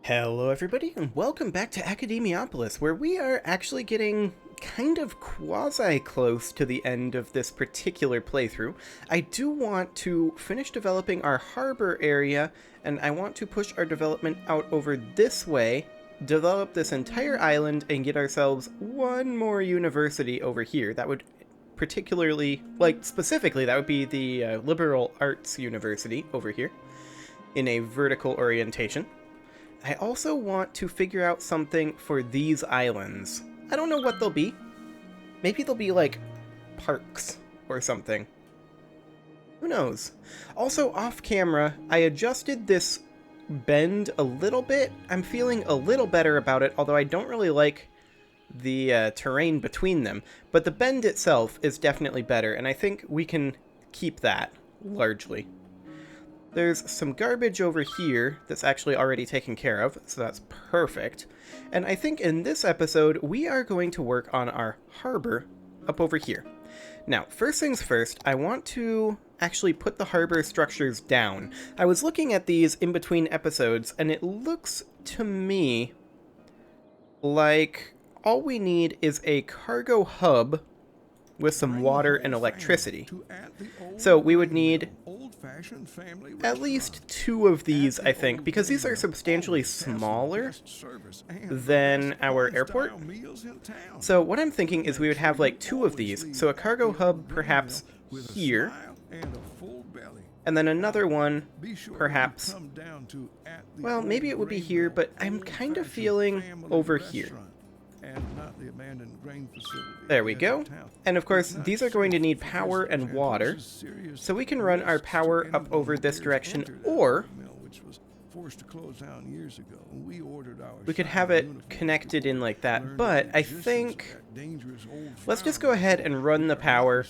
Hello everybody, and welcome back to Academiopolis, where we are actually getting kind of quasi-close to the end of this particular playthrough. I do want to finish developing our harbor area, and I want to push our development out over this way, develop this entire island, and get ourselves one more university over here. That would particularly, specifically, that would be the Liberal Arts University over here, in a vertical orientation. I also want to figure out something for these islands. I don't know what they'll be. Maybe they'll be like parks or something. Who knows? Also, off camera, I adjusted this bend a little bit. I'm feeling a little better about it, although I don't really like the terrain between them. But the bend itself is definitely better, and I think we can keep that largely. There's some garbage over here that's actually already taken care of, so that's perfect. And I think in this episode, we are going to work on our harbor up over here. Now, first things first, I want to actually put the harbor structures down. I was looking at these in between episodes, and it looks to me like all we need is a cargo hub with some water and electricity. So we would need at least two of these, I think, because these are substantially smaller than our airport. So what I'm thinking is we would have like two of these. So a cargo hub perhaps here, and then another one perhaps, well, maybe it would be here, but I'm kind of feeling over here. There we go. And of course, these are going to need power and water, so we can run our power up over this direction, or we could have it connected in like that, but I think let's just go ahead and run the power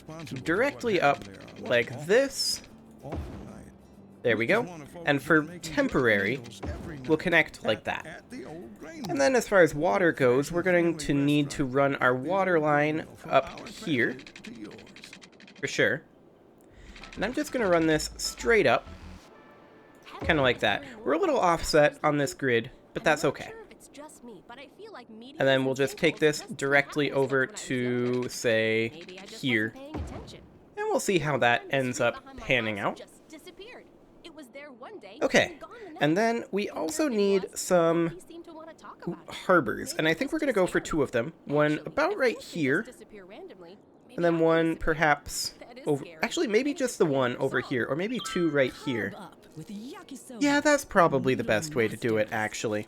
directly up like this. There we go. And for temporary, we'll connect like that. And then as far as water goes, we're going to need to run our water line up here, for sure. And I'm just going to run this straight up, kind of like that. We're a little offset on this grid, but that's okay. And then we'll just take this directly over to, say, here. And we'll see how that ends up panning out. Okay, and then we also need some harbors, and I think we're going to go for two of them. One about right here, and then one perhaps over, actually maybe just the one over here, or maybe two right here. Yeah, that's probably the best way to do it, actually.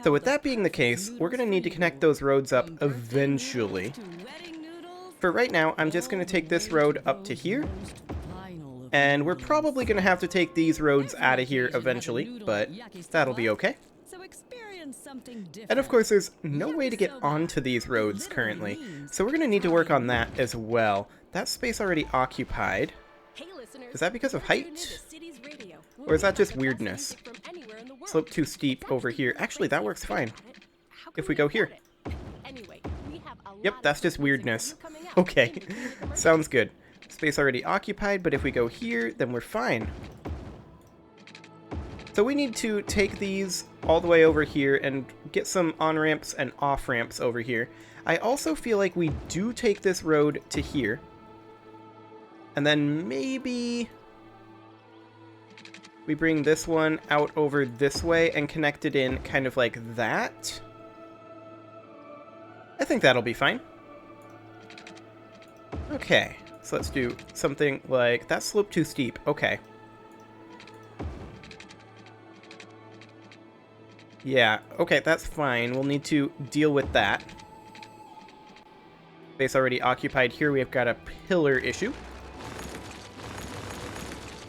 So with that being the case, we're going to need to connect those roads up eventually. For right now, I'm just going to take this road up to here. And we're probably going to have to take these roads out of here eventually, but that'll be okay. And of course, there's no way to get onto these roads currently, so we're going to need to work on that as well. That space already occupied. Is that because of height? Or is that just weirdness? Slope too steep over here. Actually, that works fine. If we go here. Yep, that's just weirdness. Okay, sounds good. Space already occupied, but if we go here, then we're fine. So we need to take these all the way over here and get some on-ramps and off-ramps over here. I also feel like we do take this road to here. And then maybe we bring this one out over this way and connect it in kind of like that. I think that'll be fine. Okay. So let's do something like that. Slope too steep. Okay. Yeah, okay, that's fine. We'll need to deal with that. Space already occupied here. We've got a pillar issue.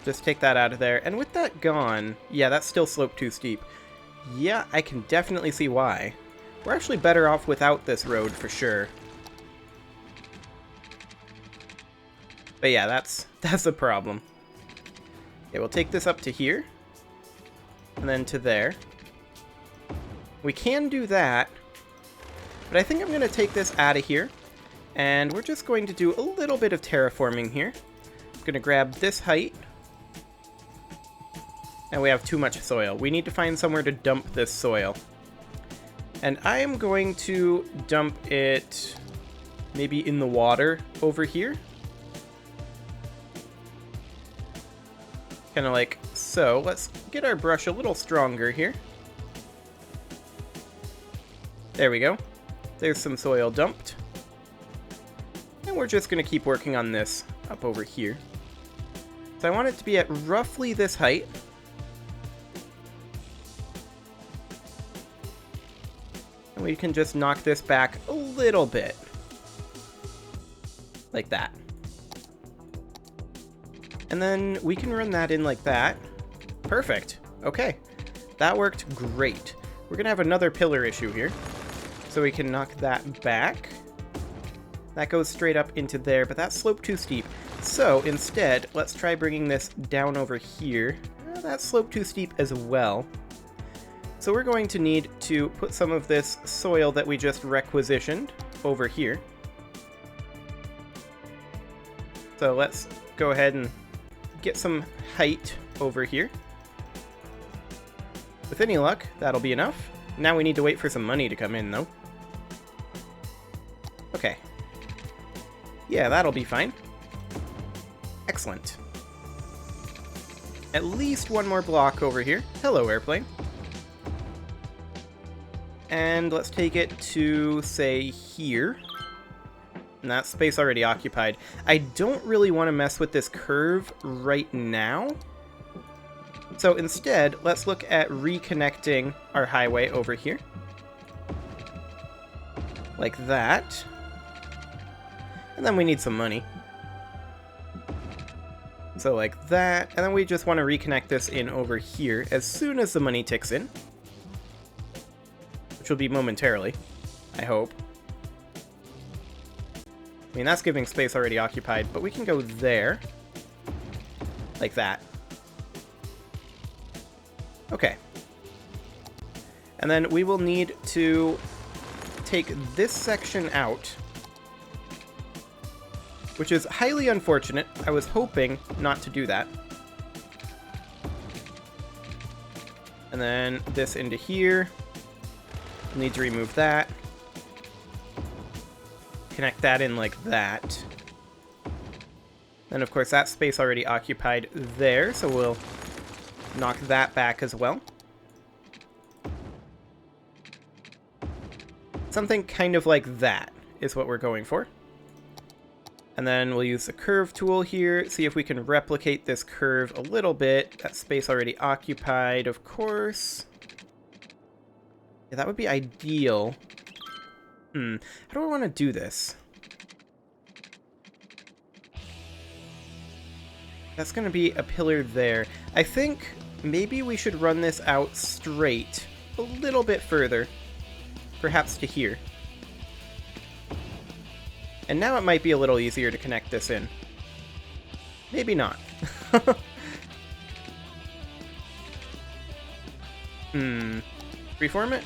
Just take that out of there. And with that gone, yeah, that's still slope too steep. Yeah, I can definitely see why. We're actually better off without this road for sure. But yeah, that's a problem. Okay, we'll take this up to here. And then to there. We can do that. But I think I'm going to take this out of here. And we're just going to do a little bit of terraforming here. I'm going to grab this height. And we have too much soil. We need to find somewhere to dump this soil. And I am going to dump it maybe in the water over here. Kind of like so. Let's get our brush a little stronger here. There we go. There's some soil dumped. And we're just going to keep working on this up over here. So I want it to be at roughly this height. And we can just knock this back a little bit. Like that. And then we can run that in like that. Perfect. Okay. That worked great. We're going to have another pillar issue here. So we can knock that back. That goes straight up into there, but that sloped too steep. So instead, let's try bringing this down over here. That sloped too steep as well. So we're going to need to put some of this soil that we just requisitioned over here. So let's go ahead and get some height over here. With any luck, that'll be enough. Now we need to wait for some money to come in, though. Okay. Yeah, that'll be fine. Excellent. At least one more block over here. Hello, airplane. And let's take it to, say, here. And that space already occupied. I don't really want to mess with this curve right now. So instead, let's look at reconnecting our highway over here. Like that. And then we need some money. So like that. And then we just want to reconnect this in over here as soon as the money ticks in. Which will be momentarily, I hope. I mean, that's giving space already occupied, but we can go there. Like that. Okay. And then we will need to take this section out, which is highly unfortunate. I was hoping not to do that. And then this into here. We'll need to remove that. Connect that in like that. Then, of course, that space already occupied there, so we'll knock that back as well. Something kind of like that is what we're going for. And then we'll use the curve tool here, see if we can replicate this curve a little bit. That space already occupied, of course. Yeah, that would be ideal. How do I want to do this? That's going to be a pillar there. I think maybe we should run this out straight a little bit further. Perhaps to here. And now it might be a little easier to connect this in. Maybe not. Freeform it?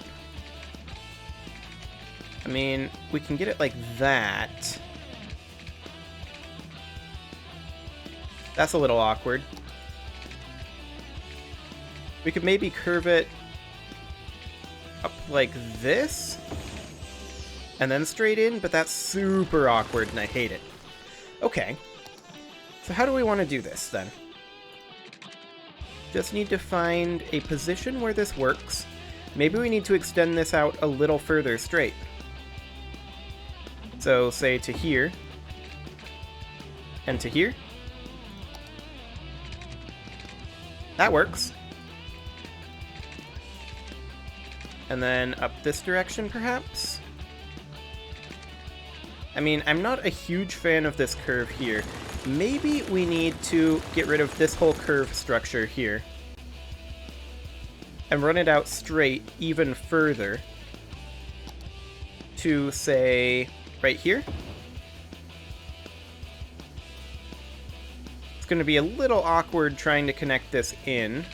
I mean, we can get it like that. That's a little awkward. We could maybe curve it up like this. And then straight in, but that's super awkward and I hate it. Okay. So how do we want to do this then? Just need to find a position where this works. Maybe we need to extend this out a little further straight. So say to here. And to here. That works. And then up this direction perhaps? I mean, I'm not a huge fan of this curve here. Maybe we need to get rid of this whole curve structure here. And run it out straight even further. To, say, right here. It's going to be a little awkward trying to connect this in.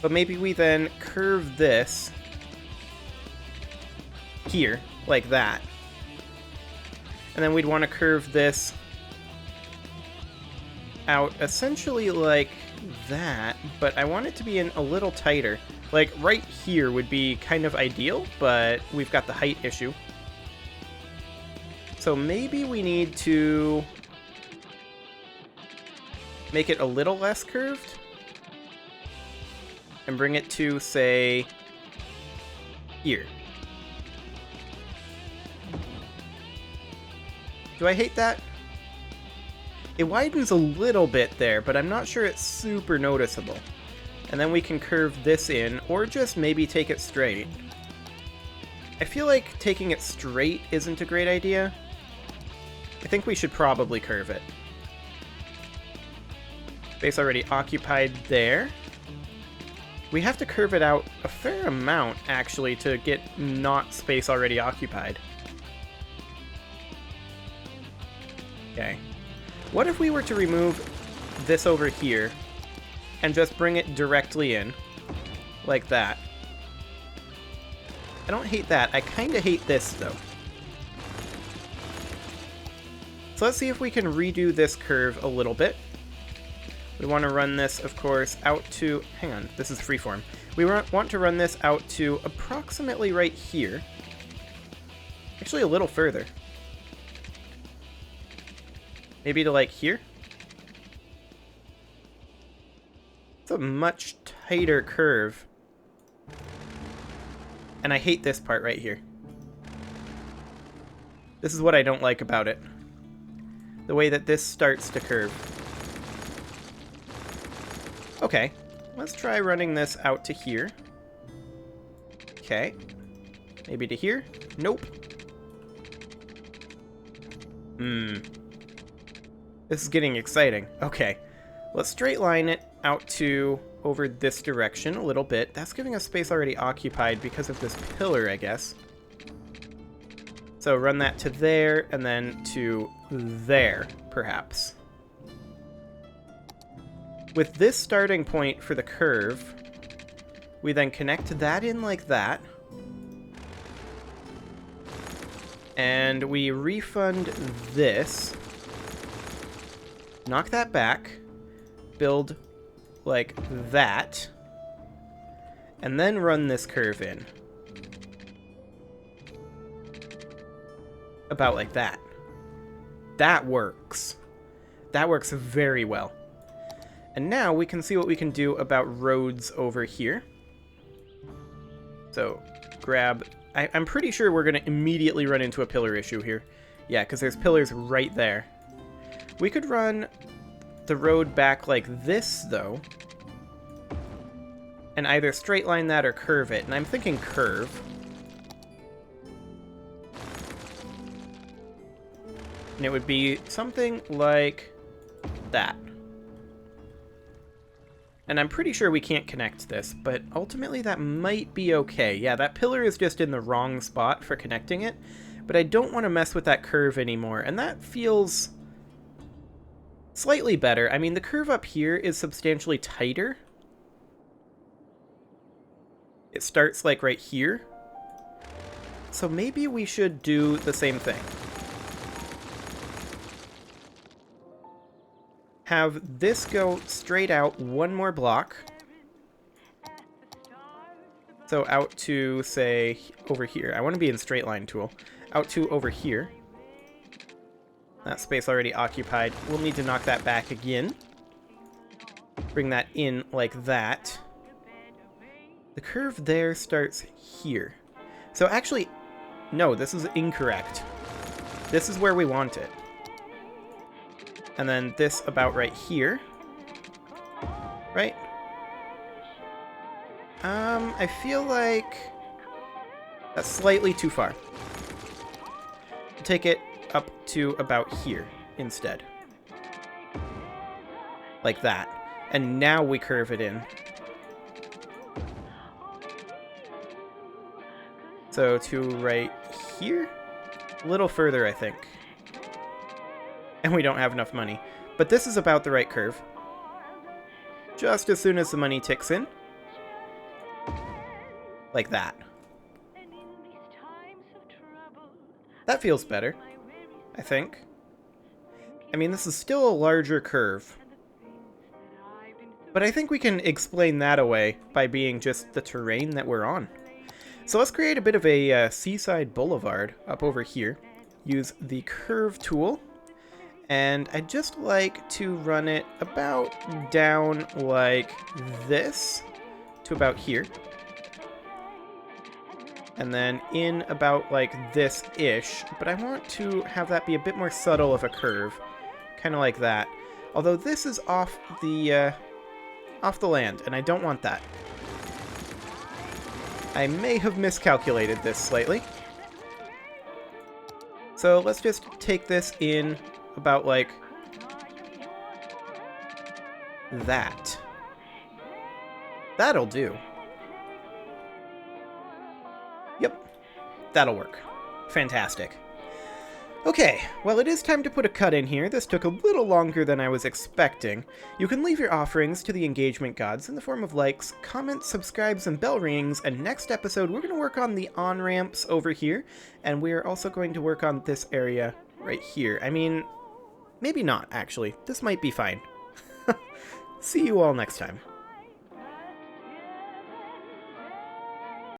But maybe we then curve this here, like that. And then we'd want to curve this out essentially like that, but I want it to be in a little tighter. Like, right here would be kind of ideal, but we've got the height issue. So maybe we need to make it a little less curved and bring it to, say, here. Do I hate that? It widens a little bit there, but I'm not sure it's super noticeable. And then we can curve this in, or just maybe take it straight. I feel like taking it straight isn't a great idea. I think we should probably curve it. Space already occupied there. We have to curve it out a fair amount, actually, to get not space already occupied. Okay. What if we were to remove this over here and just bring it directly in, like that? I don't hate that. I kind of hate this, though. So let's see if we can redo this curve a little bit. We want to run this, of course, out to... Hang on, this is freeform. We want to run this out to approximately right here. Actually, a little further. Maybe to, like, here? It's a much tighter curve. And I hate this part right here. This is what I don't like about it. The way that this starts to curve. Okay, let's try running this out to here. Okay. Maybe to here? Nope. This is getting exciting. Okay. Let's straight line it out to over this direction a little bit. That's giving us space already occupied because of this pillar, I guess. So run that to there, and then to there, perhaps. With this starting point for the curve, we then connect that in like that. And we refund this. Knock that back. Build like that. And then run this curve in. About like that. That works. That works very well. And now we can see what we can do about roads over here. So, grab... I'm pretty sure we're going to immediately run into a pillar issue here. Yeah, because there's pillars right there. We could run the road back like this, though. And either straight line that or curve it. And I'm thinking curve. And it would be something like that. And I'm pretty sure we can't connect this, but ultimately that might be okay. Yeah, that pillar is just in the wrong spot for connecting it, but I don't want to mess with that curve anymore, and that feels slightly better. I mean, the curve up here is substantially tighter. It starts like right here. So maybe we should do the same thing. Have this go straight out one more block. So out to, say, over here. I want to be in straight line tool. Out to over here. That space already occupied. We'll need to knock that back again. Bring that in like that. The curve there starts here. So actually, no, this is incorrect. This is where we want it. And then this about right here. Right? I feel like that's slightly too far. Take it up to about here instead. Like that. And now we curve it in. So to right here? A little further, I think. And we don't have enough money. But this is about the right curve. Just as soon as the money ticks in. Like that. That feels better, I think. I mean, this is still a larger curve. But I think we can explain that away by being just the terrain that we're on. So let's create a bit of a seaside boulevard up over here. Use the curve tool. And I'd just like to run it about down like this to about here. And then in about like this-ish, but I want to have that be a bit more subtle of a curve, kind of like that. Although this is off the land, and I don't want that. I may have miscalculated this slightly. So let's just take this in about like that. That'll do. Yep, that'll work. Fantastic. Okay, well, it is time to put a cut in here. This took a little longer than I was expecting. You can leave your offerings to the engagement gods in the form of likes, comments, subscribes, and bell rings, and next episode we're going to work on the on-ramps over here, and we're also going to work on this area right here. I mean, maybe not, actually. This might be fine. See you all next time.